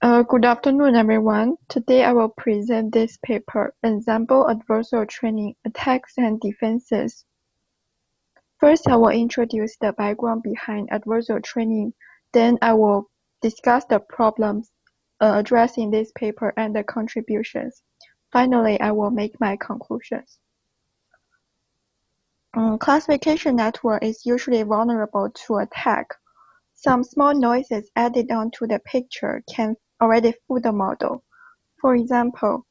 Good afternoon, everyone. Today I will present this paper, Ensemble Adversarial Training, Attacks and Defenses. First, I will introduce the background behind adversarial training. Then I will discuss the problems addressed in this paper and the contributions. Finally, I will make my conclusions. Classification network is usually vulnerable to attack. Some small noises added onto the picture can already fool the model. For example,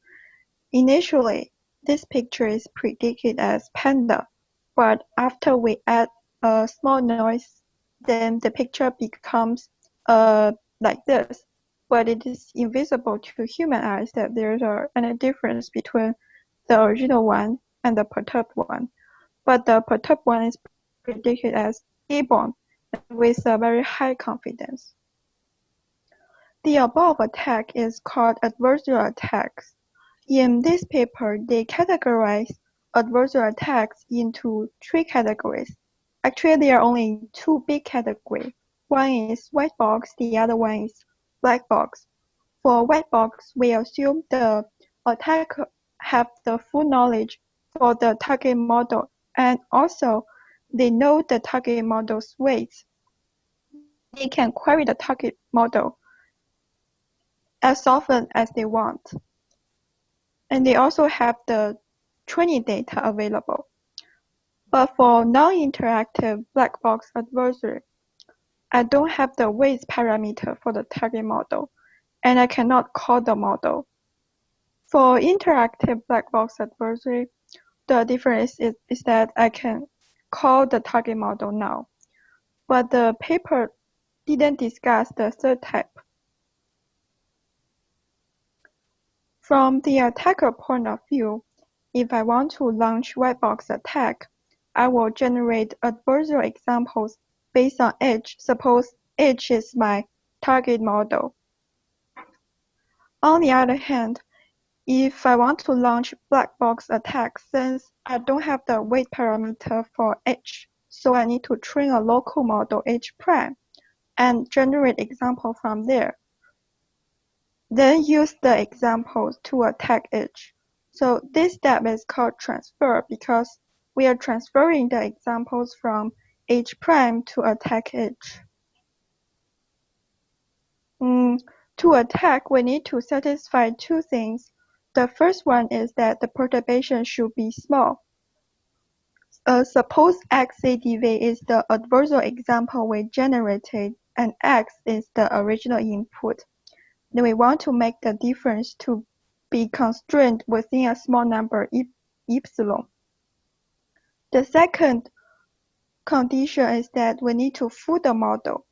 initially, this picture is predicted as panda, but after we add a small noise, then the picture becomes like this. But it is invisible to human eyes that there's any difference between the original one and the perturbed one. But the perturbed one is predicted as airborne with a very high confidence. The above attack is called adversarial attacks. In this paper, they categorize adversarial attacks into three categories. Actually, there are only two big categories. One is white box, the other one is black box. For white box, we assume the attacker have the full knowledge for the target model, and also they know the target model's weights. They can query the target model as often as they want. And they also have the training data available. But for non-interactive black box adversary, I don't have the weight parameter for the target model, and I cannot call the model. For interactive black box adversary, the difference is that I can call the target model now. But the paper didn't discuss the third type. From the attacker point of view, if I want to launch white box attack, I will generate adversarial examples based on H. Suppose H is my target model. On the other hand, if I want to launch black box attack, since I don't have the weight parameter for H, so I need to train a local model H prime and generate example from there. Then use the examples to attack H. So this step is called transfer because we are transferring the examples from H prime to attack H. To attack, we need to satisfy two things. The first one is that the perturbation should be small. Suppose XADV is the adversarial example we generated and X is the original input. Then we want to make the difference to be constrained within a small number epsilon. The second condition is that we need to fool the model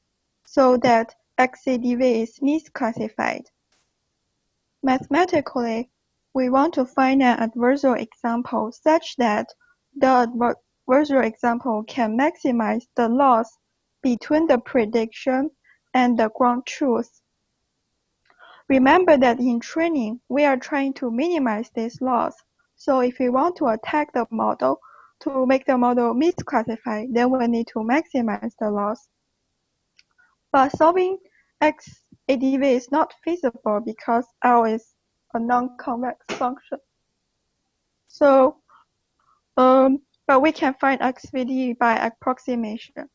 so that XADV is misclassified. Mathematically, we want to find an adversarial example such that the adversarial example can maximize the loss between the prediction and the ground truth. Remember that in training, we are trying to minimize this loss. So if we want to attack the model to make the model misclassify, then we need to maximize the loss. But solving XADV is not feasible because L is a non-convex function. So, but we can find XVD by approximation.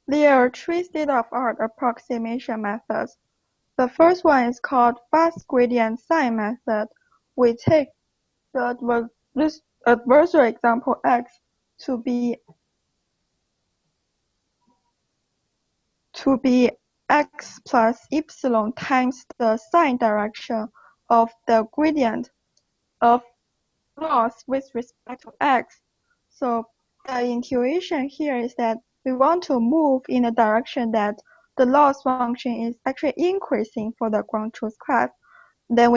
There are three state-of-art approximation methods. The first one is called fast gradient sign method. We take the adversarial example X to be X plus epsilon times the sign direction of the gradient of loss with respect to X. So the intuition here is that we want to move in a direction that the loss function is actually increasing for the ground truth class. Then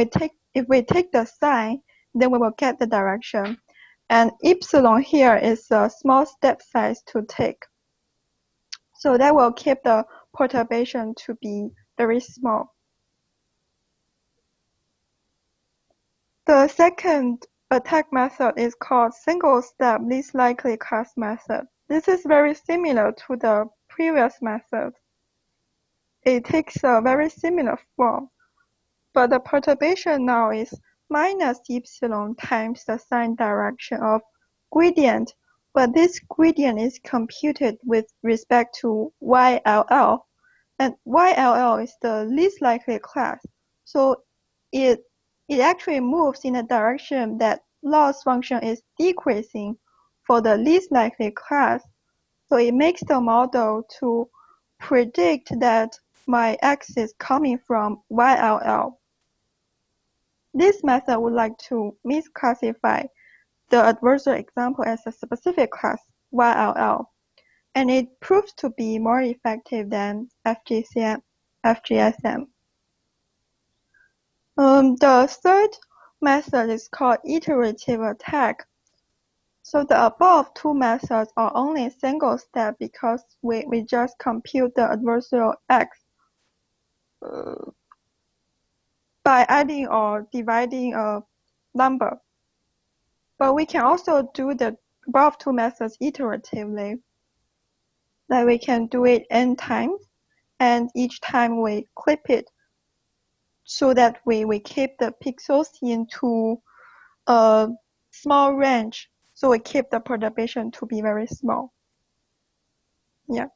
if we take the sign, then we will get the direction. And epsilon here is a small step size to take. So that will keep the perturbation to be very small. The second attack method is called single-step least likely class method. This is very similar to the previous method. it takes a very similar form, but the perturbation now is minus epsilon times the sign direction of gradient, but this gradient is computed with respect to YLL, and YLL is the least likely class, so it actually moves in a direction that loss function is decreasing for the least likely class. So it makes the model to predict that my x is coming from YLL. This method would like to misclassify the adversarial example as a specific class, YLL, and it proves to be more effective than FGSM. The third method is called iterative attack. So the above two methods are only single step because we just compute the adversarial x by adding or dividing a number. But we can also do the above two methods iteratively. Like we can do it n times, and each time we clip it so that we keep the pixels into a small range. So we keep the perturbation to be very small. Yeah.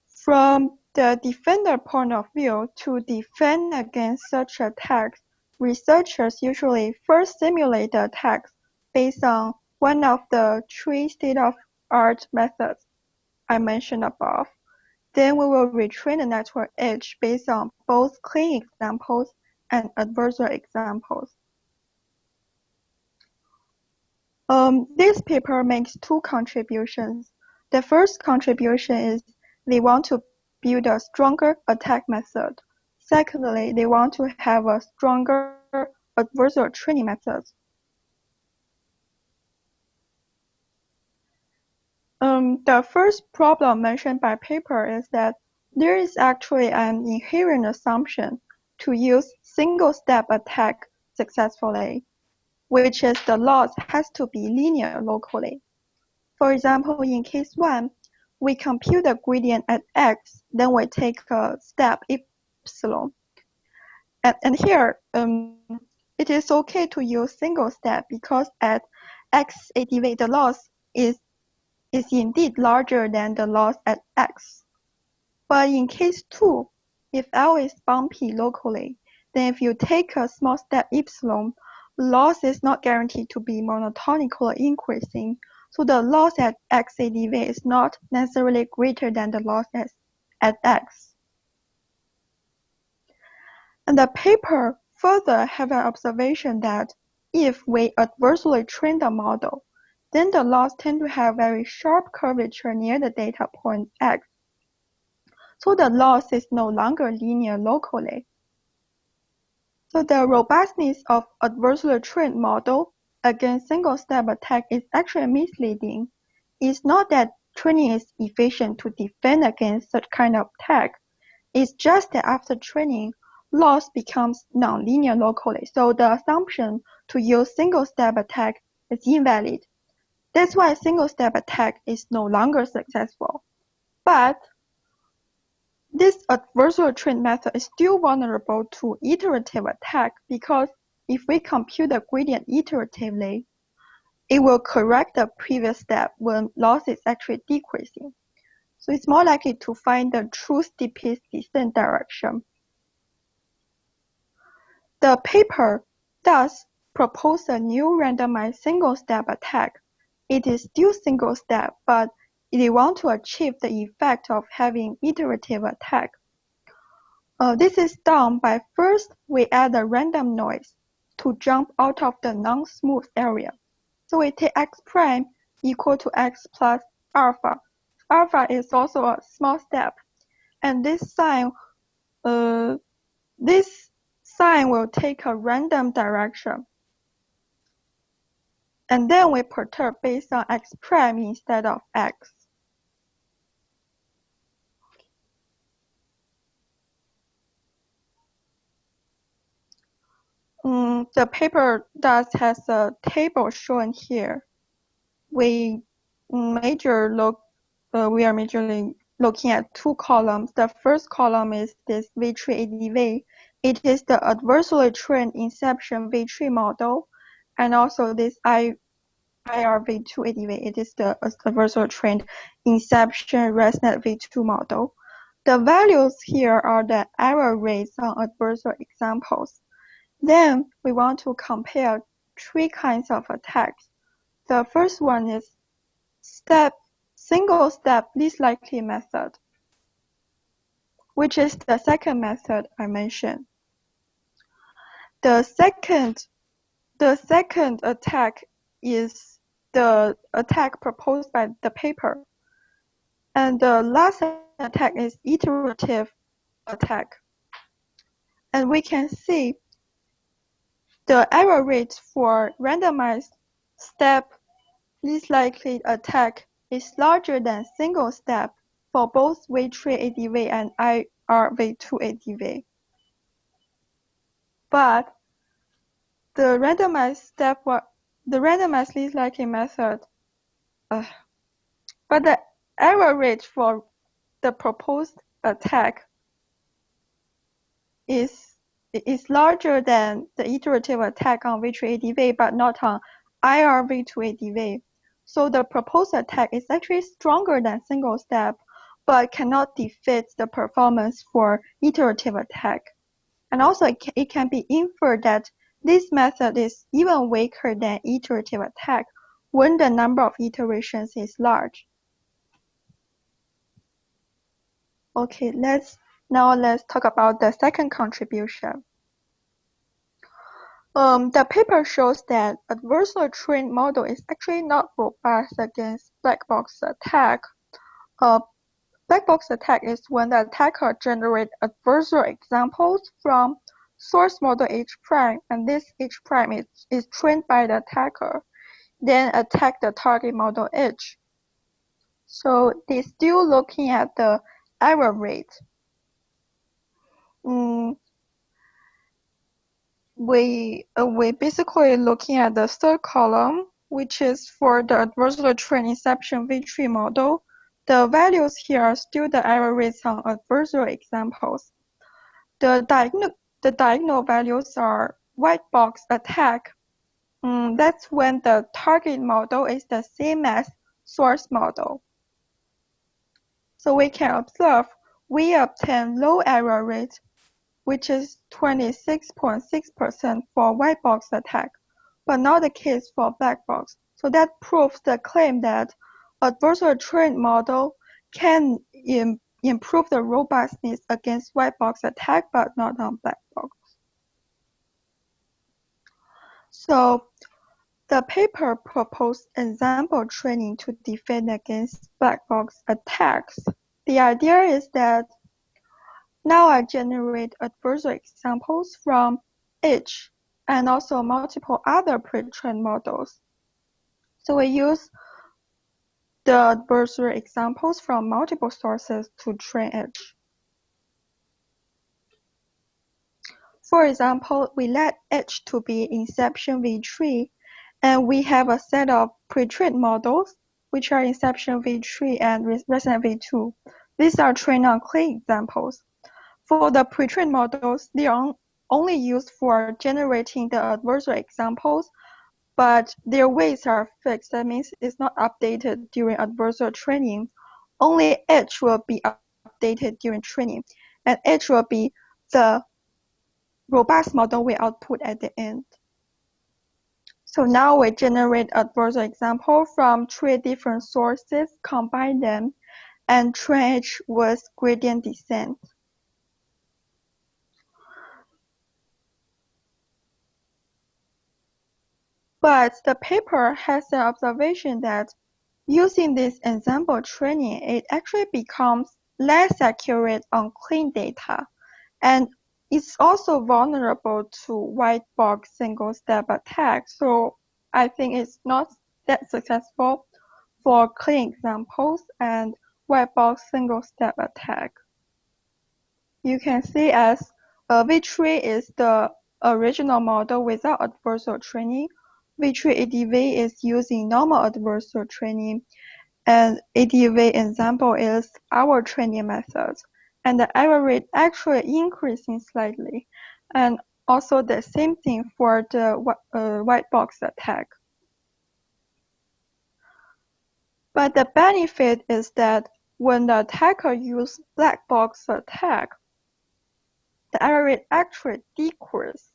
From the defender point of view, to defend against such attacks, researchers usually first simulate the attacks based on one of the three state-of-art methods I mentioned above. Then we will retrain the network edge based on both clean examples and adversarial examples. This paper makes two contributions. The first contribution is they want to build a stronger attack method. Secondly, they want to have a stronger adversarial training method. The first problem mentioned by paper is that there is actually an inherent assumption to use single-step attack successfully, which is the loss has to be linear locally. For example, in case 1, we compute the gradient at x, then we take a step epsilon. And here, it is okay to use single step because at x ADV, the loss is indeed larger than the loss at x. But in case 2, if L is bumpy locally, then if you take a small step epsilon, loss is not guaranteed to be monotonically increasing, so the loss at x ADV is not necessarily greater than the loss at x. And the paper further have an observation that if we adversely train the model, then the loss tend to have very sharp curvature near the data point x. So the loss is no longer linear locally. So the robustness of adversely trained model against single-step attack is actually misleading. It's not that training is efficient to defend against such kind of attack. It's just that after training, loss becomes nonlinear locally. So the assumption to use single-step attack is invalid. That's why single-step attack is no longer successful. But this adversarial trained method is still vulnerable to iterative attack because if we compute the gradient iteratively, it will correct the previous step when loss is actually decreasing. So it's more likely to find the true steepest descent direction. The paper thus proposed a new randomized single-step attack. It is still single-step, but they want to achieve the effect of having iterative attack. This is done by first we add a random noise to jump out of the non-smooth area. So we take x prime equal to x plus alpha. Alpha is also a small step, and this sign will take a random direction. And then we perturb based on x prime instead of x. The paper thus has a table shown here. We are majorly looking at two columns. The first column is this V3 ADV. It is the adversarially trained inception V3 model, and also this IRV2 ADV. It is the adversarially trained inception ResNet V2 model. The values here are the error rates on adversarial examples. Then we want to compare three kinds of attacks. The first one is single step least likely method, which is the second method I mentioned. The second attack is the attack proposed by the paper. And the last attack is iterative attack. And we can see the error rate for randomized step least likely attack is larger than single step for both V3 ADV and IRV2 ADV. But the randomized least likely method, but the error rate for the proposed attack is larger than the iterative attack on V3 ADV, but not on IRV2 ADV. So the proposed attack is actually stronger than single step, but cannot defeat the performance for iterative attack. And also it can be inferred that this method is even weaker than iterative attack when the number of iterations is large. Okay, let's talk about the second contribution. The paper shows that adversarially trained model is actually not robust against black box attack. Black box attack is when the attacker generates adversarial examples from source model H prime, and this H prime is trained by the attacker, then attack the target model H. So they're still looking at the error rate. We basically looking at the third column, which is for the adversarial trained inception V3 model. The values here are still the error rates on adversarial examples. The diagonal values are white box attack. That's when the target model is the same as source model. So we can observe we obtain low error rate, which is 26.6% for white box attack, but not the case for black box. So that proves the claim that adversarial trained model can improve the robustness against white box attack, but not on black box. So the paper proposed ensemble training to defend against black box attacks. The idea is that now I generate adversarial examples from H and also multiple other pre-trained models. So we use the adversarial examples from multiple sources to train H. For example, we let H to be inception V3, and we have a set of pre-trained models, which are inception V3 and ResNet V2. These are trained on clean examples. For the pre-trained models, they are only used for generating the adversarial examples, but their weights are fixed. That means it's not updated during adversarial training. Only H will be updated during training, and H will be the robust model we output at the end. So now we generate adversarial example from 3 different sources, combine them, and train H with gradient descent. But the paper has an observation that using this ensemble training, it actually becomes less accurate on clean data, and it's also vulnerable to white box single step attack. So I think it's not that successful for clean examples and white box single step attack. You can see as V3 is the original model without adversarial training. V3 ADV is using normal adversarial training, and ADV example is our training method, and the error rate actually increasing slightly, and also the same thing for the white box attack. But the benefit is that when the attacker uses black box attack, the error rate actually decreases.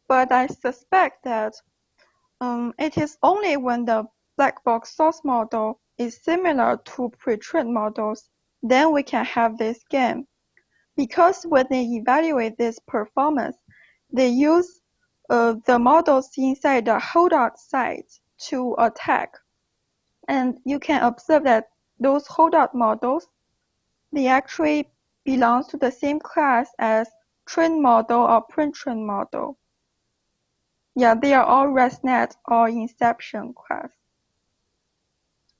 But I suspect that it is only when the black box source model is similar to pre-trained models, then we can have this gain. Because when they evaluate this performance, they use the models inside the holdout site to attack. And you can observe that those holdout models, they actually belong to the same class as trained model or pre-trained model. Yeah, they are all ResNet or Inception class.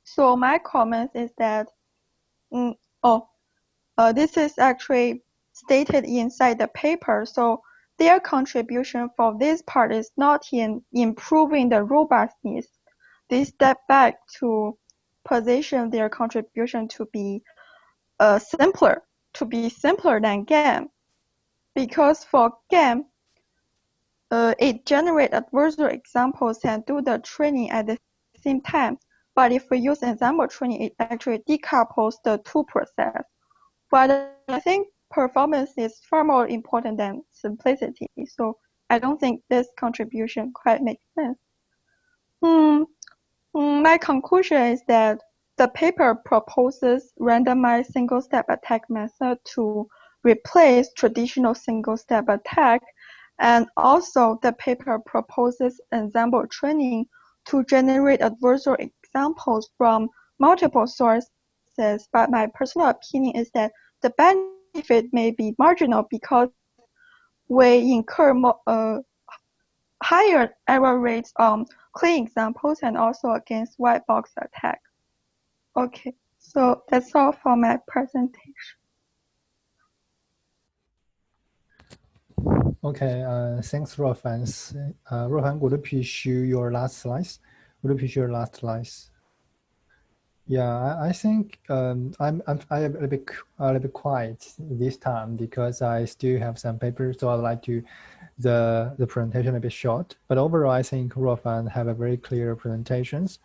So my comment is that, this is actually stated inside the paper. So their contribution for this part is not in improving the robustness. They step back to position their contribution to be simpler than GAN. Because for GAN, it generates adversarial examples and do the training at the same time. But if we use ensemble training, it actually decouples the two processes. But I think performance is far more important than simplicity. So I don't think this contribution quite makes sense. My conclusion is that the paper proposes randomized single-step attack method to replace traditional single-step attack, and also the paper proposes ensemble training to generate adversarial examples from multiple sources. But my personal opinion is that the benefit may be marginal because we incur higher error rates on clean examples and also against white box attack. Okay, so that's all for my presentation. Okay, thanks, Ruofan. Ruofan, would you please show your last slides? Would you please show your last slides? Yeah, I think I'm a little bit quiet this time because I still have some papers, so I'd like to the presentation a bit short. But overall, I think Ruofan have a very clear presentations.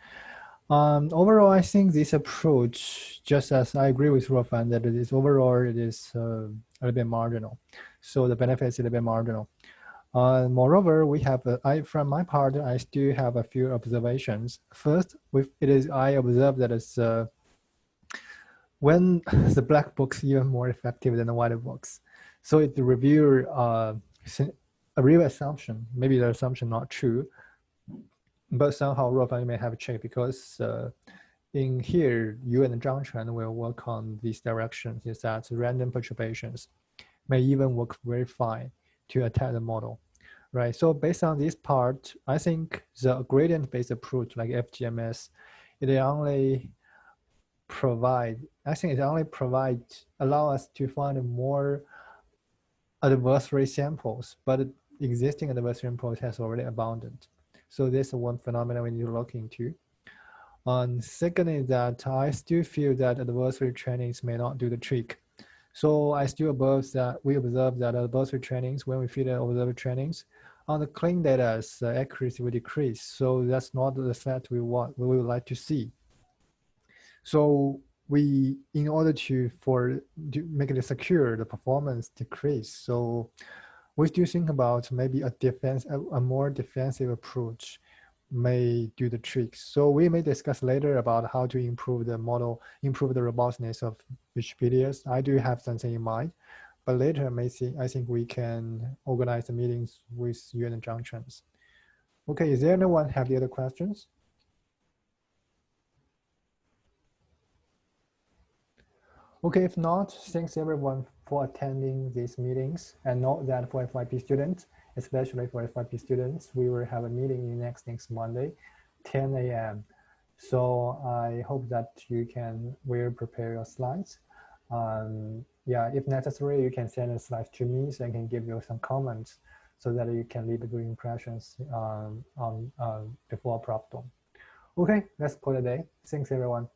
Overall, I think this approach, just as I agree with Ruofan, that it is overall it is a little bit marginal. So the benefits is a little bit marginal. Moreover, we have from my part, I still have a few observations. First, I observe that it's when the black box even more effective than the white box. So it reveals a real assumption. Maybe the assumption not true, but somehow Ruofan may have checked because in here, you and Zhang Chen will work on these directions. Is that random perturbations may even work very fine to attack the model, right? So based on this part, I think the gradient-based approach like FGMS, it only allow us to find more adversary samples, but existing adversary samples has already abundant. So this is one phenomenon we need to look into. Second is that I still feel that adversary trainings may not do the trick. So I still observe that adversary trainings, when we feed the observer trainings, on the clean data, accuracy will decrease. So that's not the effect we would like to see. So in order to make it secure, the performance decrease. So we still think about maybe a more defensive approach may do the tricks. So we may discuss later about how to improve the model, improve the robustness of Wikipedias. I do have something in mind, but later I think we can organize the meetings with you and Zhang Chen. Okay, is there anyone have the other questions? Okay, if not, thanks everyone for attending these meetings, and note that for FYP students, especially for FYP students, we will have a meeting next Monday, 10 a.m. So I hope that you will prepare your slides. Yeah, if necessary, you can send the slides to me so I can give you some comments so that you can leave good impressions before Prof. Okay, let's call it a day. Thanks everyone.